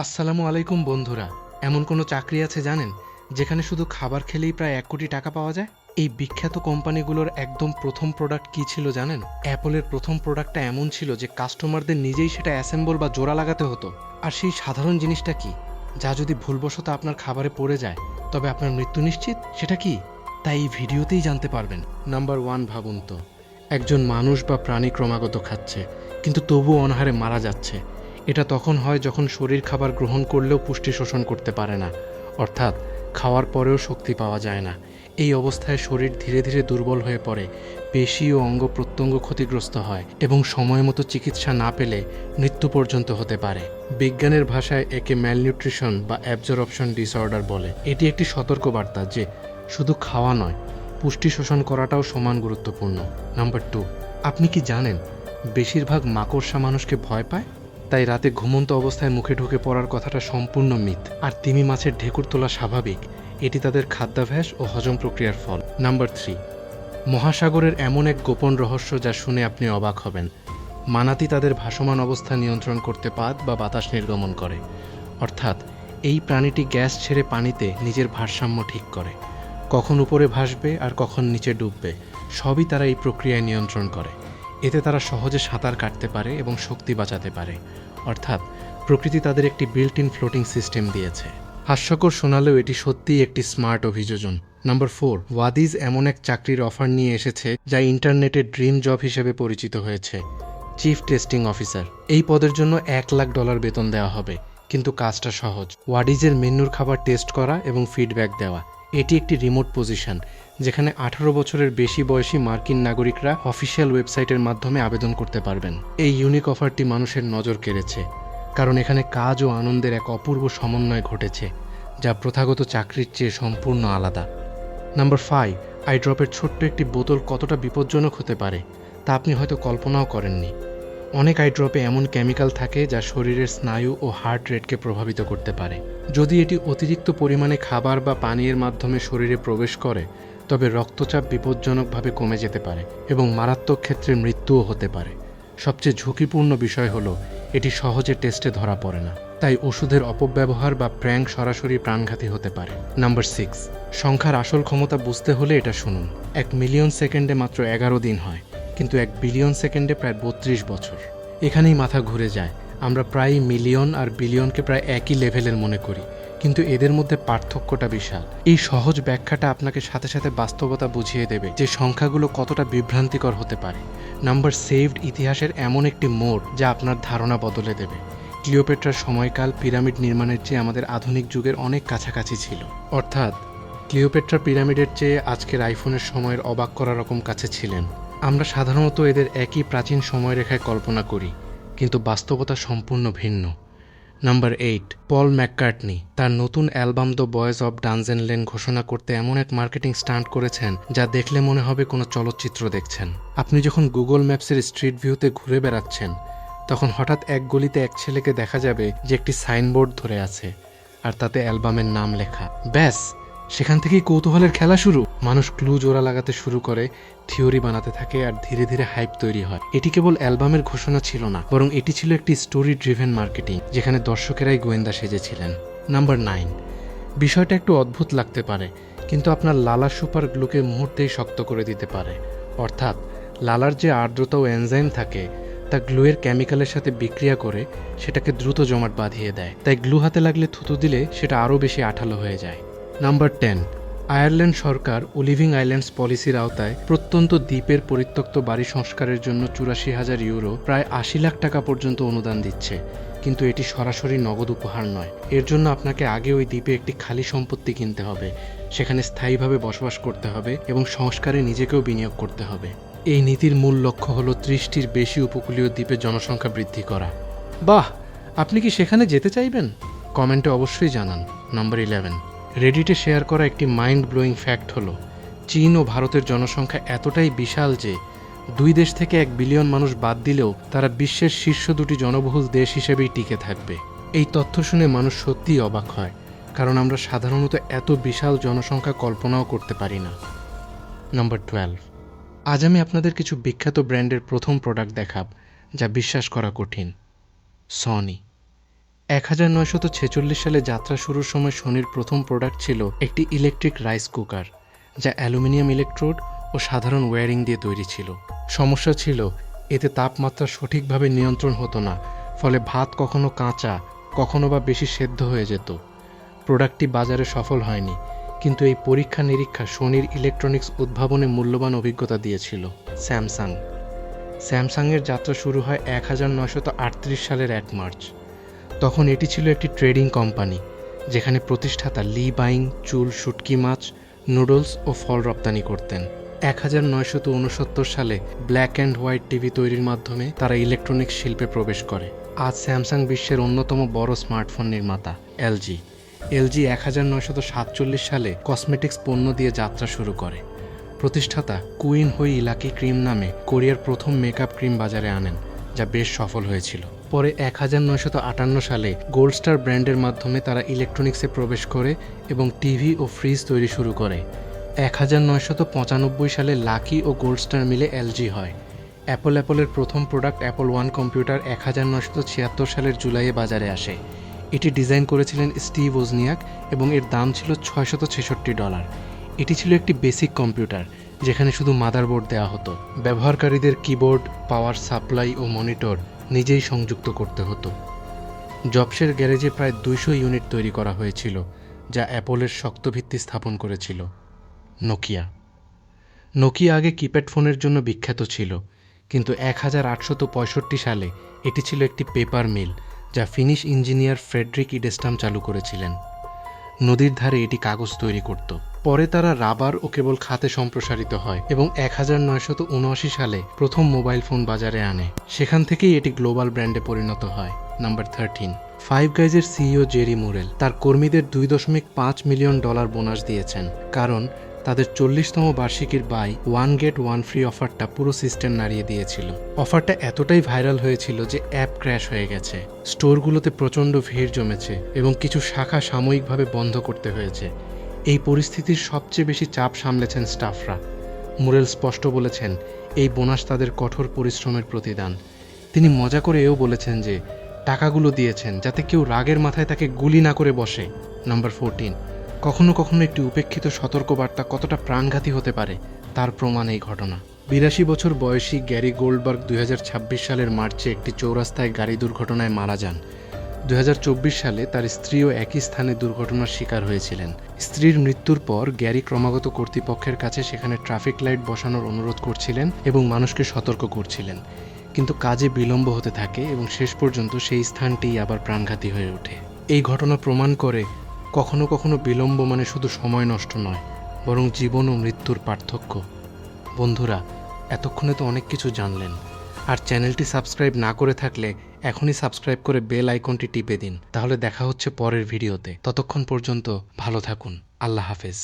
আসসালামু আলাইকুম বন্ধুরা। এমন কোনো চাকরি আছে জানেন যেখানে শুধু খাবার খেলেই প্রায় 1 কোটি টাকা পাওয়া যায়? এই বিখ্যাত কোম্পানিগুলোর একদম প্রথম প্রোডাক্ট কি ছিল জানেন? অ্যাপলের প্রথম প্রোডাক্টটা এমন ছিল যে কাস্টমারদের নিজেই সেটা অ্যাসেম্বল বা জোড়া লাগাতে হতো। আর সেই সাধারণ জিনিসটা কি, যা যদি ভুলবশত আপনার খাবারে পড়ে যায় তবে আপনার মৃত্যু নিশ্চিত? সেটা কি? তাই এই ভিডিওতেই জানতে পারবেন। নাম্বার 1, ভাবুন তো, একজন মানুষ বা প্রাণী ক্রমাগত খাচ্ছে কিন্তু তবুও অনাহারে মারা যাচ্ছে। এটা তখন হয় যখন শরীর খাবার গ্রহণ করলেও পুষ্টি শোষণ করতে পারে না, অর্থাৎ খাওয়ার পরেও শক্তি পাওয়া যায় না। এই অবস্থায় শরীর ধীরে ধীরে দুর্বল হয়ে পড়ে, পেশি ও অঙ্গ প্রত্যঙ্গ ক্ষতিগ্রস্ত হয় এবং সময় মতো চিকিৎসা না পেলে মৃত্যু পর্যন্ত হতে পারে। বিজ্ঞানের ভাষায় একে ম্যালনিউট্রিশন বা অ্যাবজর্পশন ডিসঅর্ডার বলে। এটি একটি সতর্কবার্তা যে শুধু খাওয়া নয়, পুষ্টি শোষণ করাটাও সমান গুরুত্বপূর্ণ। নাম্বার 2, আপনি কি জানেন বেশিরভাগ মাকড়সা মানুষকে ভয় পায়? তাই রাতে ঘুমন্ত অবস্থায় মুখে ঢুকে পড়ার কথাটা সম্পূর্ণ মিথ। আর তিমি মাছের ঢেকুর তোলা স্বাভাবিক, এটি তাদের খাদ্যাভ্যাস ও হজম প্রক্রিয়ার ফল। নাম্বার 3, মহাসাগরের এমন এক গোপন রহস্য যা শুনে আপনি অবাক হবেন। মানাতি তাদের ভাসমান অবস্থা নিয়ন্ত্রণ করতে পাত বা বাতাস নির্গমন করে, অর্থাৎ এই প্রাণীটি গ্যাস ছেড়ে পানিতে নিজের ভারসাম্য ঠিক করে। কখন উপরে ভাসবে আর কখন নিচে ডুববে সবই তারা এই প্রক্রিয়ায় নিয়ন্ত্রণ করে। এতে তারা সহজে সাঁতার কাটতে পারে এবং শক্তি বাঁচাতে পারে, অর্থাৎ প্রকৃতি তাদের একটি বিল্ট ইন ফ্লোটিং সিস্টেম দিয়েছে। হাস্যকর শোনালেও এটি সত্যিই একটি স্মার্ট অভিযোজন। নাম্বার 4, ওয়াদিজ এমন এক চাকরির অফার নিয়ে এসেছে যা ইন্টারনেটের ড্রিম জব হিসেবে পরিচিত হয়েছে, চিফ টেস্টিং অফিসার। এই পদের জন্য $1,00,000 বেতন দেওয়া হবে, কিন্তু কাজটা সহজ। ওয়াডিজের মেন্যুর খাবার টেস্ট করা এবং ফিডব্যাক দেওয়া। এটি একটি রিমোট পজিশন যেখানে 18 বছরের বেশি বয়সী মার্কিন নাগরিকরা অফিসিয়াল ওয়েবসাইটের মাধ্যমে আবেদন করতে পারবেন। এই ইউনিক অফারটি মানুষের নজর কেড়েছে, কারণ এখানে কাজ ও আনন্দের এক অপূর্ব সমন্বয় ঘটেছে যা প্রথাগত চাকরির চেয়ে সম্পূর্ণ আলাদা। নাম্বার 5, আইড্রপের ছোট্ট একটি বোতল কতটা বিপজ্জনক হতে পারে তা আপনি হয়তো কল্পনাও করেননি। অনেক আইড্রপে এমন কেমিক্যাল থাকে যা শরীরের স্নায়ু ও হার্ট রেটকে প্রভাবিত করতে পারে। যদি এটি অতিরিক্ত পরিমাণে খাবার বা পানীয়ের মাধ্যমে শরীরে প্রবেশ করে তবে রক্তচাপ বিপজ্জনকভাবে কমে যেতে পারে এবং মারাত্মক ক্ষেত্রে মৃত্যুও হতে পারে। সবচেয়ে ঝুঁকিপূর্ণ বিষয় হলো এটি সহজে টেস্টে ধরা পড়ে না, তাই ওষুধের অপব্যবহার বা প্র্যাঙ্ক সরাসরি প্রাণঘাতী হতে পারে। নাম্বার 6, সংখ্যার আসল ক্ষমতা বুঝতে হলে এটা শুনুন। 1 মিলিয়ন সেকেন্ডে মাত্র 11 দিন হয়, কিন্তু 1 বিলিয়ন সেকেন্ডে প্রায় 32 বছর। এখানেই মাথা ঘুরে যায়। আমরা প্রায় মিলিয়ন আর বিলিয়নকে প্রায় একই লেভেলের মনে করি, কিন্তু এদের মধ্যে পার্থক্যটা বিশাল। এই সহজ ব্যাখ্যাটা আপনাকে সাথে সাথে বাস্তবতা বুঝিয়ে দেবে যে সংখ্যাগুলো কতটা বিভ্রান্তিকর হতে পারে। নাম্বার সেভড ইতিহাসের এমন একটি মোড় যা আপনার ধারণা বদলে দেবে। ক্লিওপেট্রার সময়কাল পিরামিড নির্মাণের চেয়ে আমাদের আধুনিক যুগের অনেক কাছাকাছি ছিল, অর্থাৎ ক্লিওপেট্রা পিরামিডের চেয়ে আজকের আইফোনের সময়ের অবাক করা রকম কাছে ছিলেন। আমরা সাধারণত এদের একই প্রাচীন সময়রেখায় কল্পনা করি, কিন্তু বাস্তবতা সম্পূর্ণ ভিন্ন। নাম্বার 8, পল ম্যাককার্টনি তার নতুন album the boys of dungeon lane ঘোষণা করতে এমন এক মার্কেটিং স্টান্ট করেছেন যা দেখলে মনে হবে কোনো চলচ্চিত্র দেখছেন। আপনি যখন গুগল ম্যাপসের স্ট্রিট ভিউতে ঘুরে বেড়াচ্ছেন তখন হঠাৎ এক গলিতে এক ছেলেকে দেখা যাবে যে একটি সাইনবোর্ড ধরে আছে আর তাতে অ্যালবামের নাম লেখা। ব্যাস, সেখান থেকেই কৌতূহলের খেলা শুরু। মানুষ ক্লু জোড়া লাগাতে শুরু করে, থিওরি বানাতে থাকে আর ধীরে ধীরে হাইপ তৈরি হয়। এটি কেবল অ্যালবামের ঘোষণা ছিল না, বরং এটি ছিল একটি স্টোরি ড্রিভেন মার্কেটিং যেখানে দর্শকেরাই গোয়েন্দা সেজেছিলেন। নাম্বার 9, বিষয়টা একটু অদ্ভুত লাগতে পারে, কিন্তু আপনার লালা সুপার গ্লুকে মুহূর্তেই শক্ত করে দিতে পারে। অর্থাৎ লালার যে আর্দ্রতা ও এনজাইম থাকে তা গ্লুয়ের কেমিক্যালের সাথে বিক্রিয়া করে সেটাকে দ্রুত জমাট বাঁধিয়ে দেয়, তাই গ্লু হাতে লাগলে থুতু দিলে সেটা আরও বেশি আঠালো হয়ে যায়। নাম্বার 10, আয়ারল্যান্ড সরকার লিভিং আইল্যান্ডস পলিসির আওতায় প্রত্যন্ত দ্বীপের পরিত্যক্ত বাড়ি সংস্কারের জন্য 84,000 ইউরো প্রায় 80 লাখ টাকা পর্যন্ত অনুদান দিচ্ছে, কিন্তু এটি সরাসরি নগদ উপহার নয়। এর জন্য আপনাকে আগে ওই দ্বীপে একটি খালি সম্পত্তি কিনতে হবে, সেখানে স্থায়ীভাবে বসবাস করতে হবে এবং সংস্কারে নিজেকেও বিনিয়োগ করতে হবে। এই নীতির মূল লক্ষ্য হলো 30টির বেশি উপকূলীয় দ্বীপের জনসংখ্যা বৃদ্ধি করা। বাহ, আপনি কি সেখানে যেতে চাইবেন? কমেন্টে অবশ্যই জানান। নাম্বার 11, রেডিটে শেয়ার করা একটি মাইন্ড ব্লোয়িং ফ্যাক্ট হলো চীন ও ভারতের জনসংখ্যা এতটাই বিশাল যে 2 দেশ থেকে 1 বিলিয়ন মানুষ বাদ দিলেও তারা বিশ্বের শীর্ষ 2টি জনবহুল দেশ হিসেবেই টিকে থাকবে। এই তথ্য শুনে মানুষ সত্যিই অবাক হয়, কারণ আমরা সাধারণত এত বিশাল জনসংখ্যা কল্পনাও করতে পারি না। নাম্বার 12, আজ আমি আপনাদের কিছু বিখ্যাত ব্র্যান্ডের প্রথম প্রোডাক্ট দেখাব যা বিশ্বাস করা কঠিন। সনি। 1946 সালে যাত্রা শুরুর সময় সোনির প্রথম প্রোডাক্ট ছিল একটি ইলেকট্রিক রাইস কুকার, যা অ্যালুমিনিয়াম ইলেকট্রোড ও সাধারণ ওয়্যারিং দিয়ে তৈরি ছিল। সমস্যা ছিল এতে তাপমাত্রা সঠিকভাবে নিয়ন্ত্রণ হতো না, ফলে ভাত কখনো কাঁচা, কখনো বা বেশি সেদ্ধ হয়ে যেত। প্রোডাক্টটি বাজারে সফল হয়নি, কিন্তু এই পরীক্ষা নিরীক্ষা সোনির ইলেকট্রনিক্স উদ্ভাবনে মূল্যবান অভিজ্ঞতা দিয়েছিল। স্যামসাংয়ের যাত্রা শুরু হয় 1938 সালের 1 মার্চ। তখন এটি ছিল একটি ট্রেডিং কোম্পানি, যেখানে প্রতিষ্ঠাতা লি বাইং চুল, শুটকি মাছ, নুডলস ও ফল রপ্তানি করতেন। 1969 সালে ব্ল্যাক অ্যান্ড হোয়াইট টিভি তৈরির মাধ্যমে তারা ইলেকট্রনিক্স শিল্পে প্রবেশ করে। আজ স্যামসাং বিশ্বের অন্যতম বড় স্মার্টফোন নির্মাতা। এলজি 1947 সালে কসমেটিক্স পণ্য দিয়ে যাত্রা শুরু করে। প্রতিষ্ঠাতা কুইন হুই ইলাকি ক্রিম নামে কোরিয়ার প্রথম মেকআপ ক্রিম বাজারে আনেন, যা বেশ সফল হয়েছিল। পরে 1958 সালে গোল্ড স্টার ব্র্যান্ডের মাধ্যমে তারা ইলেকট্রনিক্সে প্রবেশ করে এবং টিভি ও ফ্রিজ তৈরি শুরু করে। 1995 সালে লাকি ও গোল্ড স্টার মিলে এলজি হয়। অ্যাপলের প্রথম প্রোডাক্ট অ্যাপল ওয়ান কম্পিউটার 1976 সালের জুলাইয়ে বাজারে আসে। এটি ডিজাইন করেছিলেন স্টিভ ওজনিয়াক এবং এর দাম ছিল $666। এটি ছিল একটি বেসিক কম্পিউটার, যেখানে শুধু মাদারবোর্ড দেওয়া হতো। ব্যবহারকারীদের কিবোর্ড, পাওয়ার সাপ্লাই ও মনিটর নিজেই সংযুক্ত করতে হতো। জবসের গ্যারেজে প্রায় 200 ইউনিট তৈরি করা হয়েছিল, যা অ্যাপলের শক্ত ভিত্তি স্থাপন করেছিল। নোকিয়া আগে কিপ্যাড ফোনের জন্য বিখ্যাত ছিল, কিন্তু 1865 সালে এটি ছিল একটি পেপার মিল, যা ফিনিশ ইঞ্জিনিয়ার ফ্রেডরিক ইডেস্টাম চালু করেছিলেন। নদীর ধারে এটি কাগজ তৈরি করত। পরে তারা রাবার ও কেবল খাতে সম্প্রসারিত হয় এবং 1979 সালে প্রথম মোবাইল ফোন বাজারে আনে। সেখান থেকেই এটি গ্লোবাল ব্র্যান্ডে পরিণত হয়। নাম্বার 13, ফাইভ গাইজের সিইও জেরি মুরেল তার কর্মীদের $2.5 মিলিয়ন বোনাস দিয়েছেন, কারণ তাদের 40তম বার্ষিকীর buy one get one free অফারটা পুরো সিস্টেম নাড়িয়ে দিয়েছিল। অফারটা এতটাই ভাইরাল হয়েছিল যে অ্যাপ ক্র্যাশ হয়ে গেছে, স্টোরগুলোতে প্রচণ্ড ভিড় জমেছে এবং কিছু শাখা সাময়িকভাবে বন্ধ করতে হয়েছে। এই পরিস্থিতির সবচেয়ে বেশি চাপ সামলেছেন স্টাফরা। মুরেল স্পষ্ট বলেছেন, এই বোনাস তাদের কঠোর পরিশ্রমের প্রতিদান। তিনি মজা করে এও বলেছেন যে টাকাগুলো দিয়েছেন যাতে কেউ রাগের মাথায় তাকে গুলি না করে বসে। নাম্বার 14, কখনো কখনো একটি উপেক্ষিত সতর্কবার্তা কতটা প্রাণঘাতী হতে পারে তার প্রমাণ এই ঘটনা। 82 বছর বয়সী গ্যারি গোল্ডবার্গ 2026 সালের মার্চে একটি চৌরাস্তায় গাড়ি দুর্ঘটনায় মারা যান। 2024 সালে তার স্ত্রীও একই স্থানে দুর্ঘটনার শিকার হয়েছিলেন। স্ত্রীর মৃত্যুর পর গ্যারি ক্রমাগত কর্তৃপক্ষের কাছে সেখানে ট্রাফিক লাইট বসানোর অনুরোধ করছিলেন এবং মানুষকে সতর্ক করছিলেন, কিন্তু কাজে বিলম্ব হতে থাকে এবং শেষ পর্যন্ত সেই স্থানটিই আবার প্রাণঘাতী হয়ে ওঠে। এই ঘটনা প্রমাণ করে কখনো কখনো বিলম্ব মানে শুধু সময় নষ্ট নয়, বরং জীবন ও মৃত্যুর পার্থক্য। বন্ধুরা, এতক্ষণে তো অনেক কিছু জানলেন, আর চ্যানেলটি সাবস্ক্রাইব না করে থাকলে এখনই সাবস্ক্রাইব করে বেল আইকনটি টিপে দিন। তাহলে দেখা হচ্ছে পরের ভিডিওতে। ততক্ষণ পর্যন্ত ভালো থাকুন। আল্লাহ হাফেজ।